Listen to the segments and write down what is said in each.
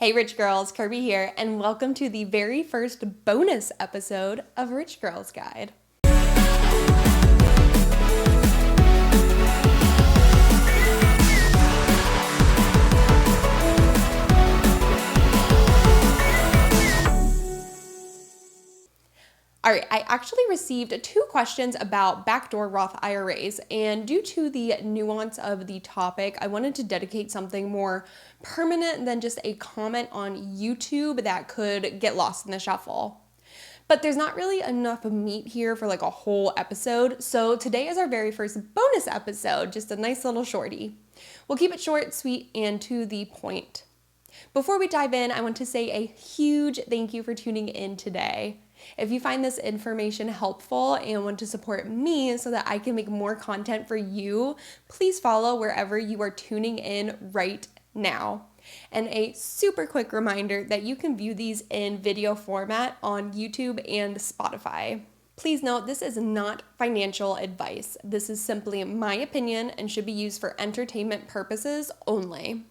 Hey Rich Girls, Kirby here, and welcome to the very first bonus episode of Rich Girls Guide. All right, I actually received 2 questions about backdoor Roth IRAs, and due to the nuance of the topic, I wanted to dedicate something more permanent than just a comment on YouTube that could get lost in the shuffle. But there's not really enough meat here for like a whole episode, so today is our very first bonus episode, just a nice little shorty. We'll keep it short, sweet, and to the point. Before we dive in, I want to say a huge thank you for tuning in today. If you find this information helpful and want to support me so that I can make more content for you, please follow wherever you are tuning in right now. And a super quick reminder that you can view these in video format on YouTube and Spotify. Please note, this is not financial advice. This is simply my opinion and should be used for entertainment purposes only.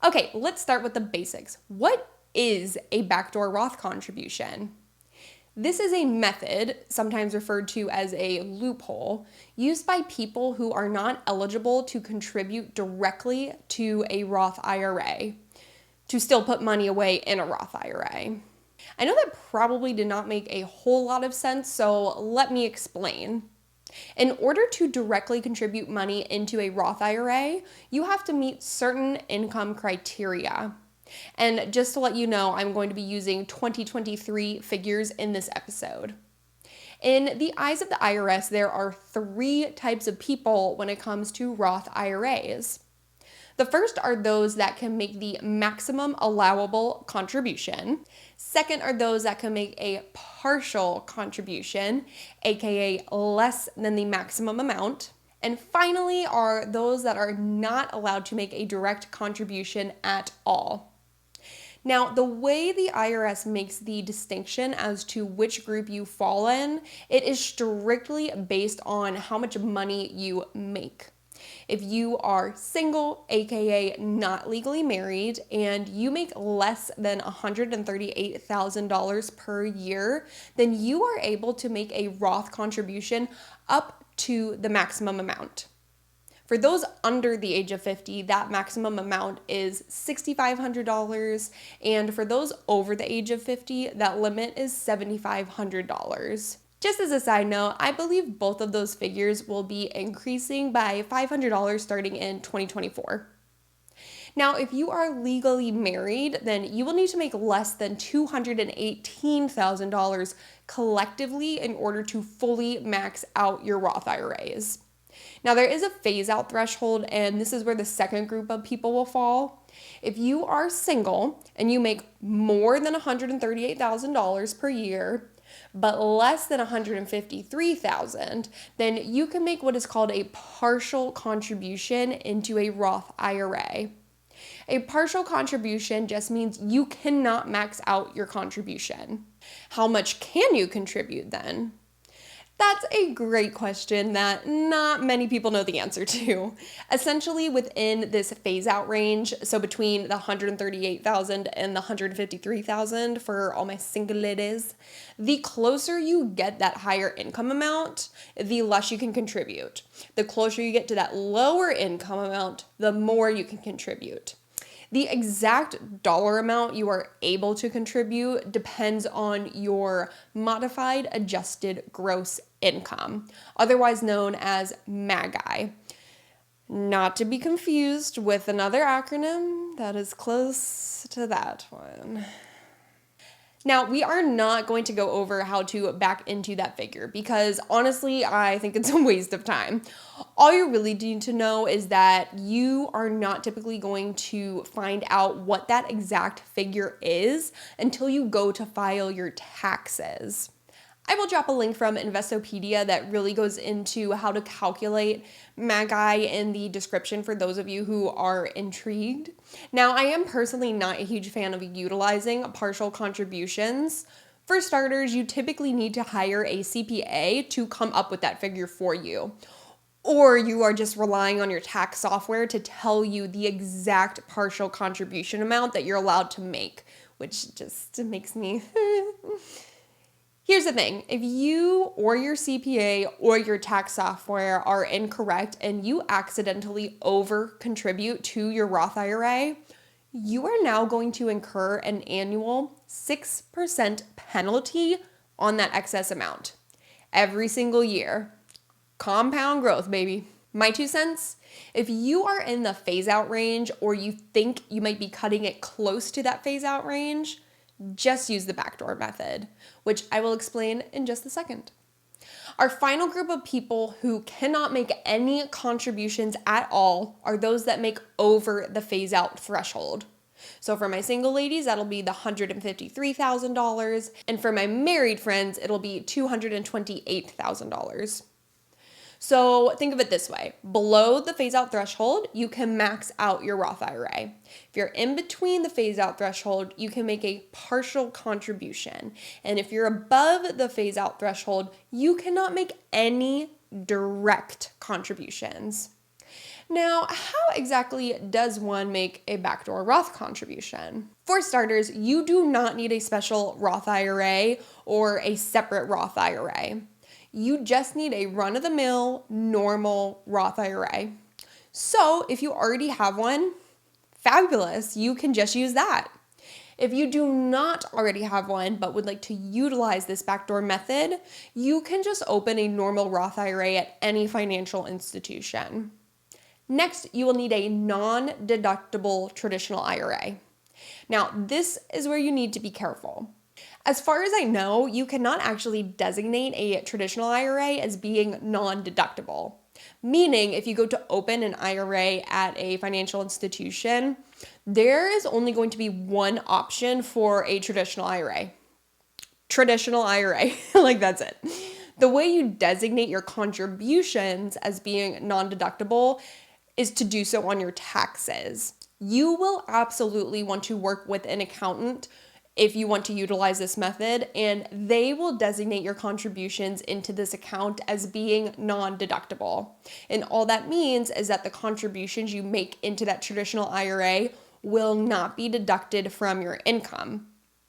Okay, let's start with the basics. What is a backdoor Roth contribution? This is a method, sometimes referred to as a loophole, used by people who are not eligible to contribute directly to a Roth IRA, to still put money away in a Roth IRA. I know that probably did not make a whole lot of sense, so let me explain. In order to directly contribute money into a Roth IRA, you have to meet certain income criteria. And just to let you know, I'm going to be using 2023 figures in this episode. In the eyes of the IRS, there are 3 types of people when it comes to Roth IRAs. The first are those that can make the maximum allowable contribution. Second are those that can make a partial contribution, aka less than the maximum amount. And finally are those that are not allowed to make a direct contribution at all. Now, the way the IRS makes the distinction as to which group you fall in, it is strictly based on how much money you make. If you are single, aka not legally married, and you make less than $138,000 per year, then you are able to make a Roth contribution up to the maximum amount. For those under the age of 50, that maximum amount is $6,500, and for those over the age of 50, that limit is $7,500. Just as a side note, I believe both of those figures will be increasing by $500 starting in 2024. Now, if you are legally married, then you will need to make less than $218,000 collectively in order to fully max out your Roth IRAs. Now, there is a phase-out threshold, and this is where the second group of people will fall. If you are single and you make more than $138,000 per year, but less than $153,000, then you can make what is called a partial contribution into a Roth IRA. A partial contribution just means you cannot max out your contribution. How much can you contribute then? That's a great question that not many people know the answer to. Essentially, within this phase-out range, so between the $138,000 and the $153,000 for all my single ladies, the closer you get that higher income amount, the less you can contribute. The closer you get to that lower income amount, the more you can contribute. The exact dollar amount you are able to contribute depends on your modified adjusted gross income, otherwise known as MAGI. Not to be confused with another acronym that is close to that one. Now, we are not going to go over how to back into that figure because honestly, I think it's a waste of time. All you really need to know is that you are not typically going to find out what that exact figure is until you go to file your taxes. I will drop a link from Investopedia that really goes into how to calculate MAGI in the description for those of you who are intrigued. Now, I am personally not a huge fan of utilizing partial contributions. For starters, you typically need to hire a CPA to come up with that figure for you. or you are just relying on your tax software to tell you the exact partial contribution amount that you're allowed to make, which just makes me... Here's the thing, if you or your CPA or your tax software are incorrect and you accidentally over contribute to your Roth IRA, you are now going to incur an annual 6% penalty on that excess amount every single year. Compound growth, baby. My 2 cents, if you are in the phase out range or you think you might be cutting it close to that phase out range, just use the backdoor method, which I will explain in just a second. Our final group of people who cannot make any contributions at all are those that make over the phase out threshold. So for my single ladies, that'll be the $153,000. And for my married friends, it'll be $228,000. So think of it this way. Below the phase out threshold, you can max out your Roth IRA. If you're in between the phase out threshold, you can make a partial contribution. And if you're above the phase out threshold, you cannot make any direct contributions. Now, how exactly does one make a backdoor Roth contribution? For starters, you do not need a special Roth IRA or a separate Roth IRA. You just need a run-of-the-mill, normal Roth IRA. So if you already have one, fabulous, you can just use that. If you do not already have one but would like to utilize this backdoor method, you can just open a normal Roth IRA at any financial institution. Next, you will need a non-deductible traditional IRA. Now, this is where you need to be careful. As far as I know, you cannot actually designate a traditional IRA as being non-deductible. Meaning, if you go to open an IRA at a financial institution, there is only going to be one option for a traditional IRA. Traditional IRA, like that's it. The way you designate your contributions as being non-deductible is to do so on your taxes. You will absolutely want to work with an accountant if you want to utilize this method, and they will designate your contributions into this account as being non-deductible. And all that means is that the contributions you make into that traditional IRA will not be deducted from your income,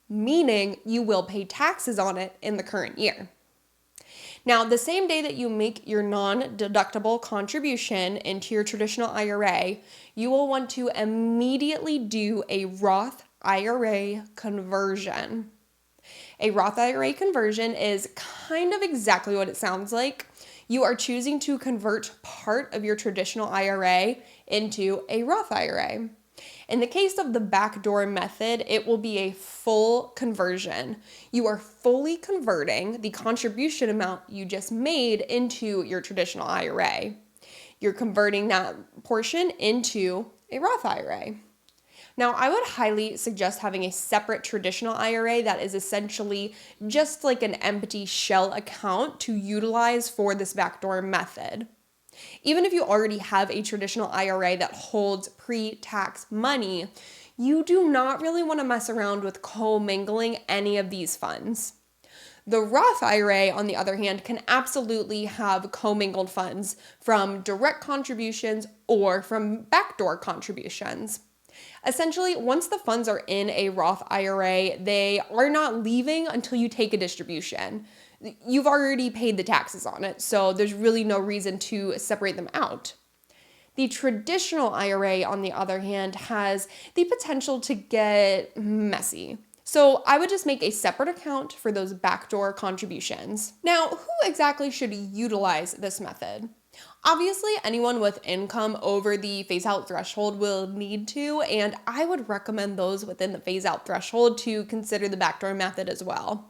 meaning you will pay taxes on it in the current year. Now, the same day that you make your non-deductible contribution into your traditional IRA, you will want to immediately do a Roth IRA conversion. A Roth IRA conversion is kind of exactly what it sounds like. You are choosing to convert part of your traditional IRA into a Roth IRA. In the case of the backdoor method, it will be a full conversion. You are fully converting the contribution amount you just made into your traditional IRA. You're converting that portion into a Roth IRA. Now, I would highly suggest having a separate traditional IRA that is essentially just like an empty shell account to utilize for this backdoor method. Even if you already have a traditional IRA that holds pre-tax money, you do not really want to mess around with commingling any of these funds. The Roth IRA, on the other hand, can absolutely have commingled funds from direct contributions or from backdoor contributions. Essentially, once the funds are in a Roth IRA, they are not leaving until you take a distribution. You've already paid the taxes on it, so there's really no reason to separate them out. The traditional IRA, on the other hand, has the potential to get messy. So I would just make a separate account for those backdoor contributions. Now, who exactly should utilize this method? Obviously, anyone with income over the phase-out threshold will need to, and I would recommend those within the phase-out threshold to consider the backdoor method as well.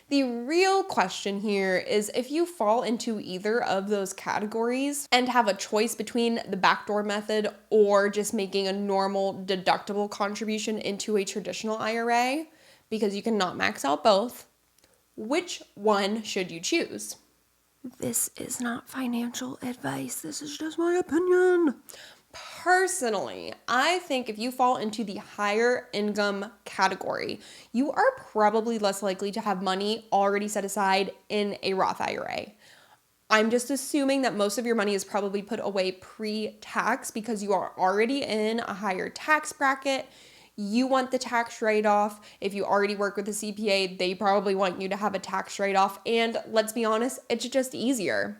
The real question here is if you fall into either of those categories and have a choice between the backdoor method or just making a normal deductible contribution into a traditional IRA, because you cannot max out both, which one should you choose? This is not financial advice. This is just my opinion. Personally, I think if you fall into the higher income category, you are probably less likely to have money already set aside in a Roth IRA. I'm just assuming that most of your money is probably put away pre-tax because you are already in a higher tax bracket. You want the tax write-off. If you already work with a CPA, they probably want you to have a tax write-off. And let's be honest, it's just easier.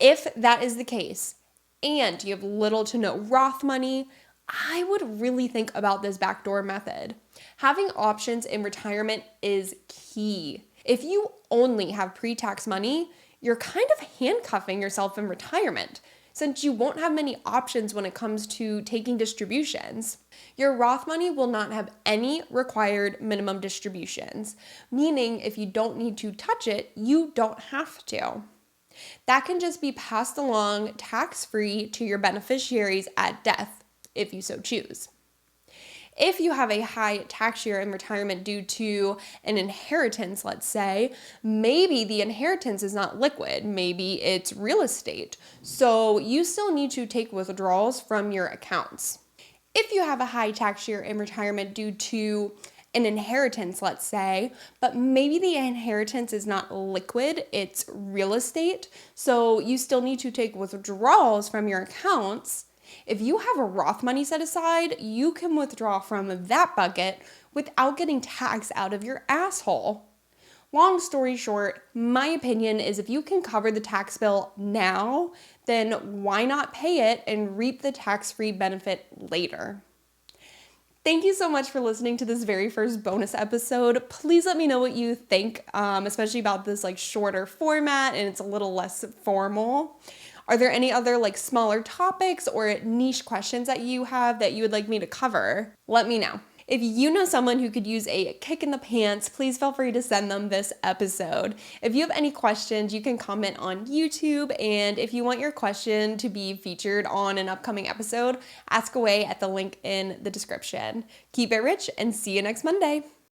If that is the case, and you have little to no Roth money, I would really think about this backdoor method. Having options in retirement is key. If you only have pre-tax money, you're kind of handcuffing yourself in retirement since you won't have many options when it comes to taking distributions. Your Roth money will not have any required minimum distributions, meaning if you don't need to touch it, you don't have to. That can just be passed along tax-free to your beneficiaries at death, if you so choose. If you have a high tax year in retirement due to an inheritance, let's say, maybe the inheritance is not liquid, maybe it's real estate, so you still need to take withdrawals from your accounts. If you have a high tax year in retirement due to an inheritance, let's say, but maybe the inheritance is not liquid, it's real estate, so you still need to take withdrawals from your accounts. If you have a Roth money set aside, you can withdraw from that bucket without getting tax out of your asshole. Long story short, my opinion is if you can cover the tax bill now, then why not pay it and reap the tax-free benefit later? Thank you so much for listening to this very first bonus episode. Please let me know what you think, especially about this shorter format and it's a little less formal. Are there any other smaller topics or niche questions that you have that you would like me to cover? Let me know. If you know someone who could use a kick in the pants, please feel free to send them this episode. If you have any questions, you can comment on YouTube, and if you want your question to be featured on an upcoming episode, ask away at the link in the description. Keep it rich and see you next Monday.